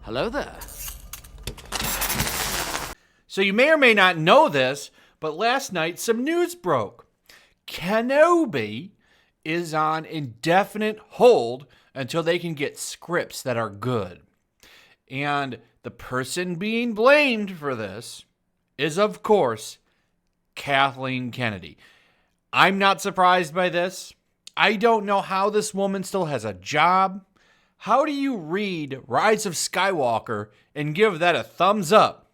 Hello there. So you may or may not know this, but last night some news broke. Kenobi is on indefinite hold until they can get scripts that are good. And the person being blamed for this is, of course, Kathleen Kennedy. I'm not surprised by this. I don't know how this woman still has a job. How do you read Rise of Skywalker and give that a thumbs up?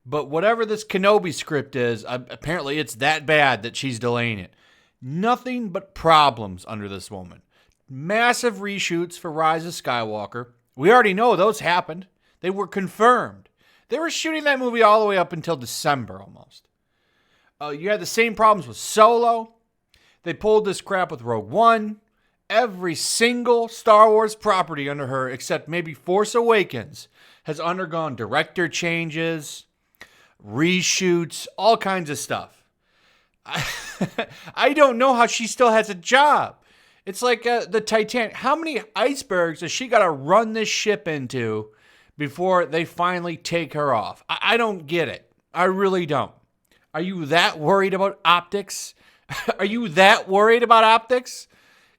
But whatever this Kenobi script is, apparently it's that bad that she's delaying it. Nothing but problems under this woman. Massive reshoots for Rise of Skywalker. We already know those happened. They were confirmed. They were shooting that movie all the way up until December almost. You had the same problems with Solo. They pulled this crap with Rogue One. Every single Star Wars property under her, except maybe Force Awakens, has undergone director changes, reshoots, all kinds of stuff. I don't know how she still has a job. It's like the Titanic. How many icebergs has she got to run this ship into before they finally take her off? I don't get it. I really don't. Are you that worried about optics? Are you that worried about optics?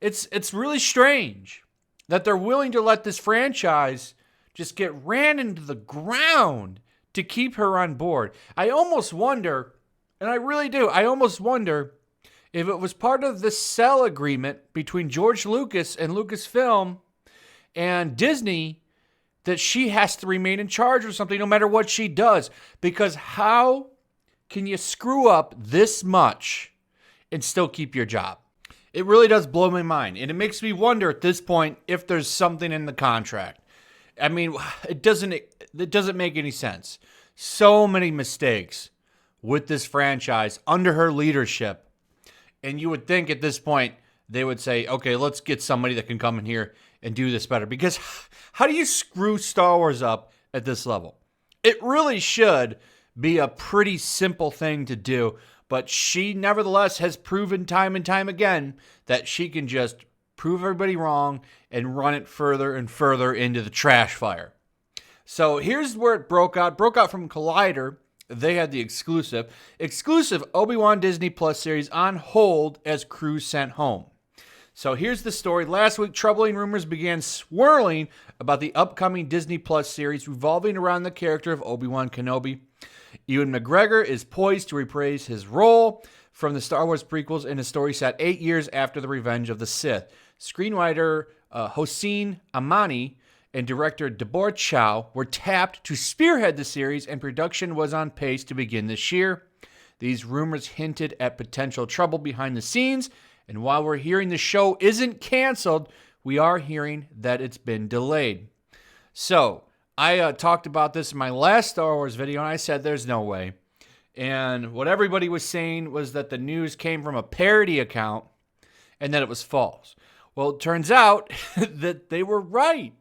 It's really strange that they're willing to let this franchise just get ran into the ground to keep her on board. I almost wonder, and I really do, I almost wonder if it was part of the sell agreement between George Lucas and Lucasfilm and Disney that she has to remain in charge or something no matter what she does. Because how can you screw up this much and still keep your job? It really does blow my mind. And it makes me wonder at this point if there's something in the contract. I mean, it doesn't make any sense. So many mistakes with this franchise under her leadership. And you would think at this point they would say, okay, let's get somebody that can come in here and do this better. Because how do you screw Star Wars up at this level? It really should be a pretty simple thing to do. But she nevertheless has proven time and time again that she can just prove everybody wrong and run it further and further into the trash fire. So here's where it broke out. Broke out from Collider. They had the exclusive Obi-Wan Disney Plus series on hold as crew sent home. So here's the story. Last week, troubling rumors began swirling about the upcoming Disney Plus series revolving around the character of Obi-Wan Kenobi. Ewan McGregor is poised to reprise his role from the Star Wars prequels in a story set 8 years after the Revenge of the Sith. Screenwriter Hossein Amani and director Deborah Chow were tapped to spearhead the series, and production was on pace to begin this year. These rumors hinted at potential trouble behind the scenes, and while we're hearing the show isn't canceled, we are hearing that it's been delayed. So, I talked about this in my last Star Wars video, and I said there's no way. And what everybody was saying was that the news came from a parody account and that it was false. Well, it turns out that they were right.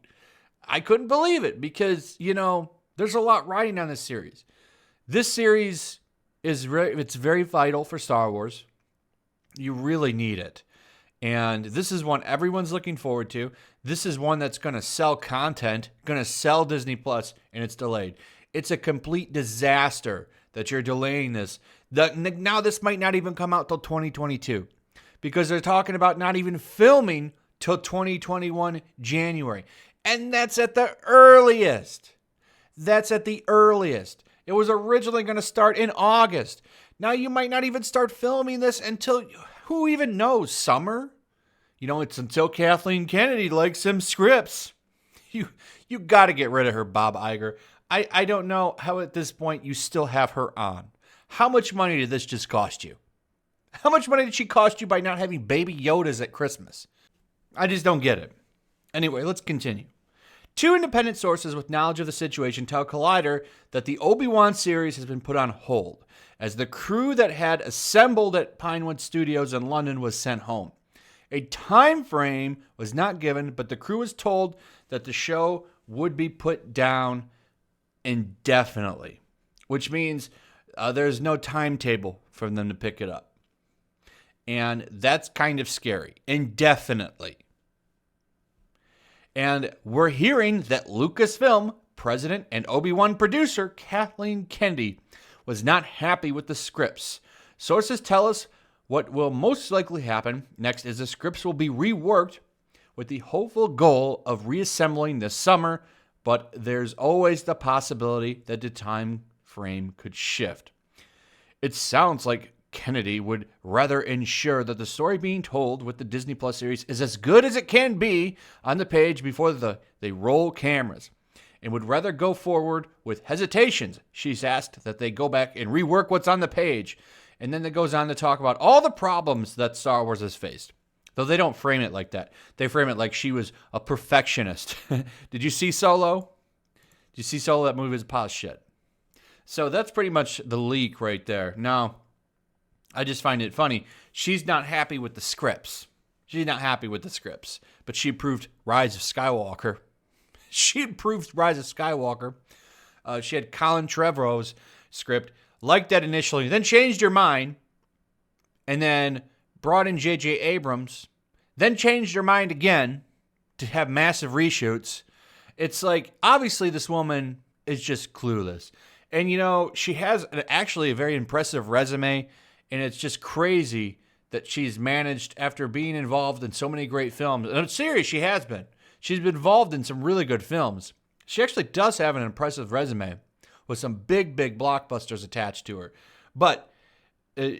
I couldn't believe it because, there's a lot riding on this series. This series it's very vital for Star Wars. You really need it. And this is one everyone's looking forward to. This is one that's going to sell content, going to sell Disney Plus, and it's delayed. It's a complete disaster that you're delaying this. Now this might not even come out till 2022 because they're talking about not even filming till 2021 January. And that's at the earliest. That's at the earliest. It was originally going to start in August. Now you might not even start filming this until, who even knows, summer? It's until Kathleen Kennedy likes some scripts. You got to get rid of her, Bob Iger. I don't know how at this point you still have her on. How much money did this just cost you? How much money did she cost you by not having baby Yodas at Christmas? I just don't get it. Anyway, let's continue. Two independent sources with knowledge of the situation tell Collider that the Obi-Wan series has been put on hold as the crew that had assembled at Pinewood Studios in London was sent home. A time frame was not given, but the crew was told that the show would be put down indefinitely, which means there's no timetable for them to pick it up. And that's kind of scary. Indefinitely. And we're hearing that Lucasfilm president and Obi-Wan producer Kathleen Kennedy was not happy with the scripts. Sources tell us what will most likely happen next is the scripts will be reworked with the hopeful goal of reassembling this summer, but there's always the possibility that the time frame could shift. It sounds like Kennedy would rather ensure that the story being told with the Disney Plus series is as good as it can be on the page before they roll cameras, and would rather go forward with hesitations. She's asked that they go back and rework what's on the page, and then it goes on to talk about all the problems that Star Wars has faced. Though they don't frame it like that. They frame it like she was a perfectionist. Did you see Solo? Did you see Solo? That movie was a pile of shit. So that's pretty much the leak right there. Now, I just find it funny. She's not happy with the scripts. She's not happy with the scripts. But she approved Rise of Skywalker. She approved Rise of Skywalker. She had Colin Trevorrow's script. Liked that initially. Then changed her mind. And then brought in J.J. Abrams. Then changed her mind again to have massive reshoots. It's like, obviously this woman is just clueless. And, you know, she has actually a very impressive resume. And it's just crazy that she's managed, after being involved in so many great films. And it's serious, she has been. She's been involved in some really good films. She actually does have an impressive resume with some big, big blockbusters attached to her. But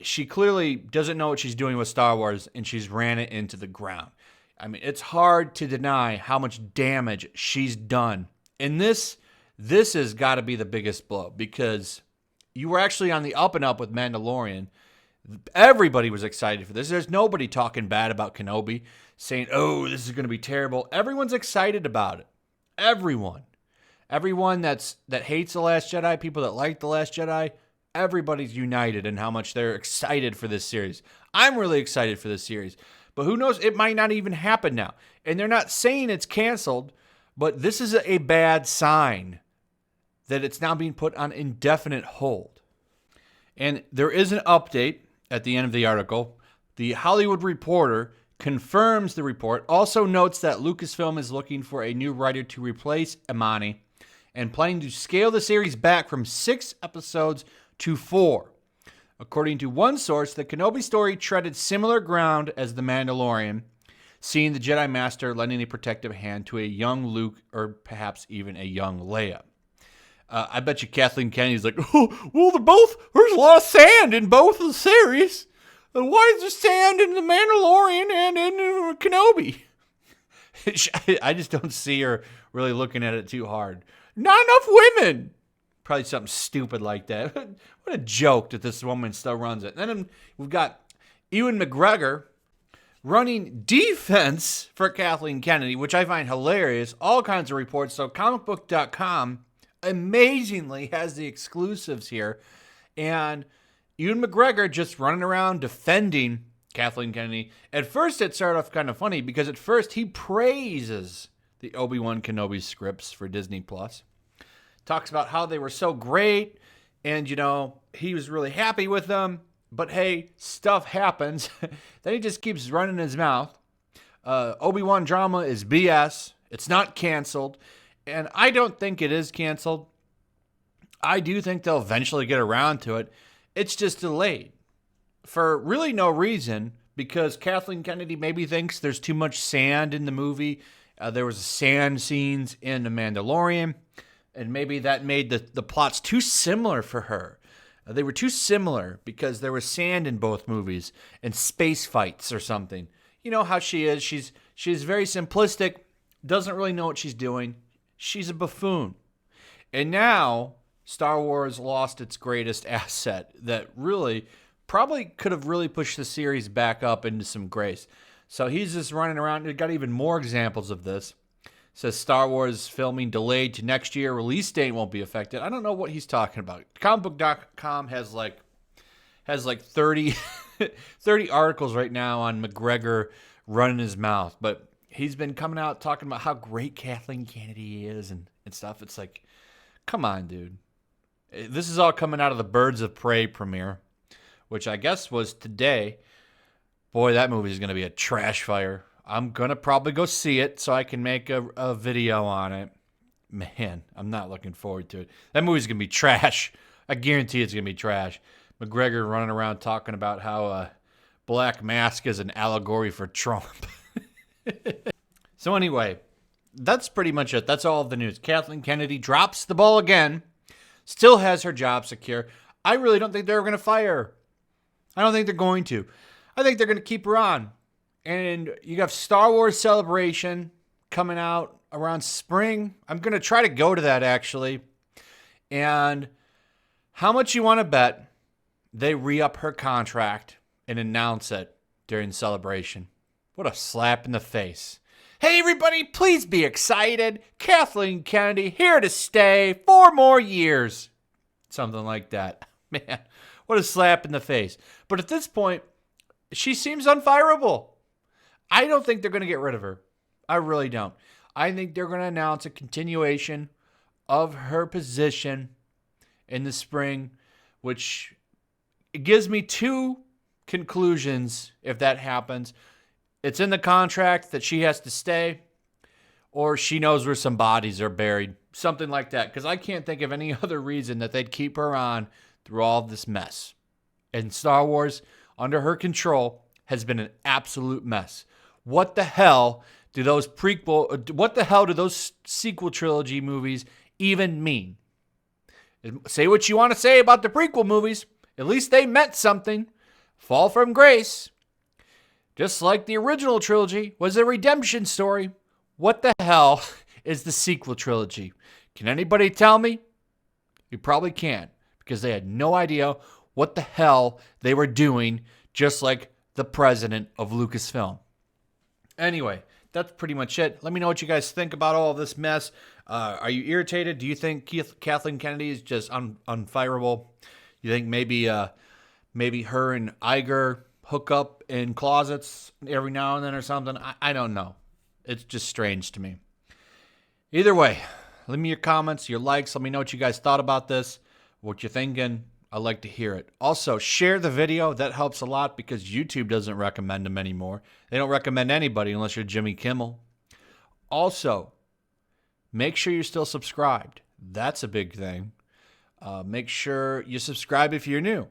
she clearly doesn't know what she's doing with Star Wars, and she's ran it into the ground. I mean, it's hard to deny how much damage she's done. And this has got to be the biggest blow, because you were actually on the up and up with Mandalorian. Everybody was excited for this. There's nobody talking bad about Kenobi, saying, oh, this is going to be terrible. Everyone's excited about it. Everyone that hates The Last Jedi, people that like The Last Jedi, everybody's united in how much they're excited for this series. I'm really excited for this series. But who knows, it might not even happen now. And they're not saying it's canceled, but this is a bad sign that it's now being put on indefinite hold. And there is an update at the end of the article. The Hollywood Reporter confirms the report, also notes that Lucasfilm is looking for a new writer to replace Imani and planning to scale the series back from 6 episodes to 4. According to one source, the Kenobi story treaded similar ground as The Mandalorian, seeing the Jedi Master lending a protective hand to a young Luke or perhaps even a young Leia. I bet you Kathleen Kennedy's like, oh, well, there's a lot of sand in both of the series. Why is there sand in The Mandalorian and in Kenobi? I just don't see her really looking at it too hard. Not enough women. Probably something stupid like that. What a joke that this woman still runs it. And then we've got Ewan McGregor running defense for Kathleen Kennedy, which I find hilarious. All kinds of reports. So comicbook.com amazingly has the exclusives here. And Ewan McGregor just running around defending Kathleen Kennedy. At first, it started off kind of funny because at first he praises the Obi-Wan Kenobi scripts for Disney Plus. Talks about how they were so great and, you know, he was really happy with them. But hey, stuff happens. Then he just keeps running his mouth. Obi-Wan drama is BS. It's not canceled. And I don't think it is canceled. I do think they'll eventually get around to it. It's just delayed for really no reason, because Kathleen Kennedy maybe thinks there's too much sand in the movie. There was sand scenes in The Mandalorian, and maybe that made the plots too similar for her. They were too similar because there was sand in both movies and space fights or something. You know how she is. She's very simplistic, doesn't really know what she's doing. She's a buffoon. And now Star Wars lost its greatest asset that really probably could have really pushed the series back up into some grace. So he's just running around. We've got even more examples of this. Says Star Wars filming delayed to next year. Release date won't be affected. I don't know what he's talking about. Comicbook.com has like 30 articles right now on McGregor running his mouth. But he's been coming out talking about how great Kathleen Kennedy is and stuff. It's like, come on, dude. This is all coming out of the Birds of Prey premiere, which I guess was today. Boy, that movie is going to be a trash fire. I'm going to probably go see it so I can make a video on it. Man, I'm not looking forward to it. That movie's going to be trash. I guarantee it's going to be trash. McGregor running around talking about how Black Mask is an allegory for Trump. So anyway, that's pretty much it. That's all of the news. Kathleen Kennedy drops the ball again. Still has her job secure. I really don't think they're going to fire her. I don't think they're going to. I think they're going to keep her on. And you have Star Wars Celebration coming out around spring. I'm going to try to go to that, actually. And how much you want to bet they re-up her contract and announce it during Celebration? What a slap in the face. Hey, everybody, please be excited. Kathleen Kennedy here to stay 4 more years. Something like that. Man, what a slap in the face. But at this point, she seems unfireable. I don't think they're going to get rid of her. I really don't. I think they're going to announce a continuation of her position in the spring, which gives me 2 conclusions if that happens. It's in the contract that she has to stay, or she knows where some bodies are buried. Something like that. Because I can't think of any other reason that they'd keep her on through all this mess. And Star Wars, under her control, has been an absolute mess. What the hell do those sequel trilogy movies even mean? Say what you want to say about the prequel movies. At least they meant something. Fall from grace. Just like the original trilogy was a redemption story. What the hell is the sequel trilogy? Can anybody tell me? You probably can't, because they had no idea what the hell they were doing, just like the president of Lucasfilm. Anyway, that's pretty much it. Let me know what you guys think about all of this mess. Are you irritated? Do you think Kathleen Kennedy is just unfireable? You think maybe her and Iger hook up in closets every now and then or something? I don't know. It's just strange to me. Either way, leave me your comments, your likes. Let me know what you guys thought about this, what you're thinking. I'd like to hear it. Also, share the video. That helps a lot because YouTube doesn't recommend them anymore. They don't recommend anybody unless you're Jimmy Kimmel. Also, make sure you're still subscribed. That's a big thing. Make sure you subscribe if you're new.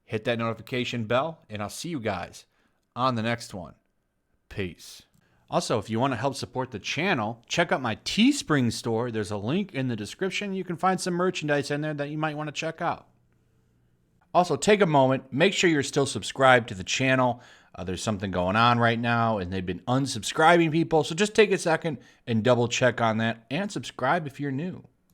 Hit that notification bell, and I'll see you guys on the next one. Peace. Also, if you want to help support the channel, check out my Teespring store. There's a link in the description. You can find some merchandise in there that you might want to check out. Also, take a moment. Make sure you're still subscribed to the channel. There's something going on right now, and they've been unsubscribing people. So just take a second and double check on that, and subscribe if you're new.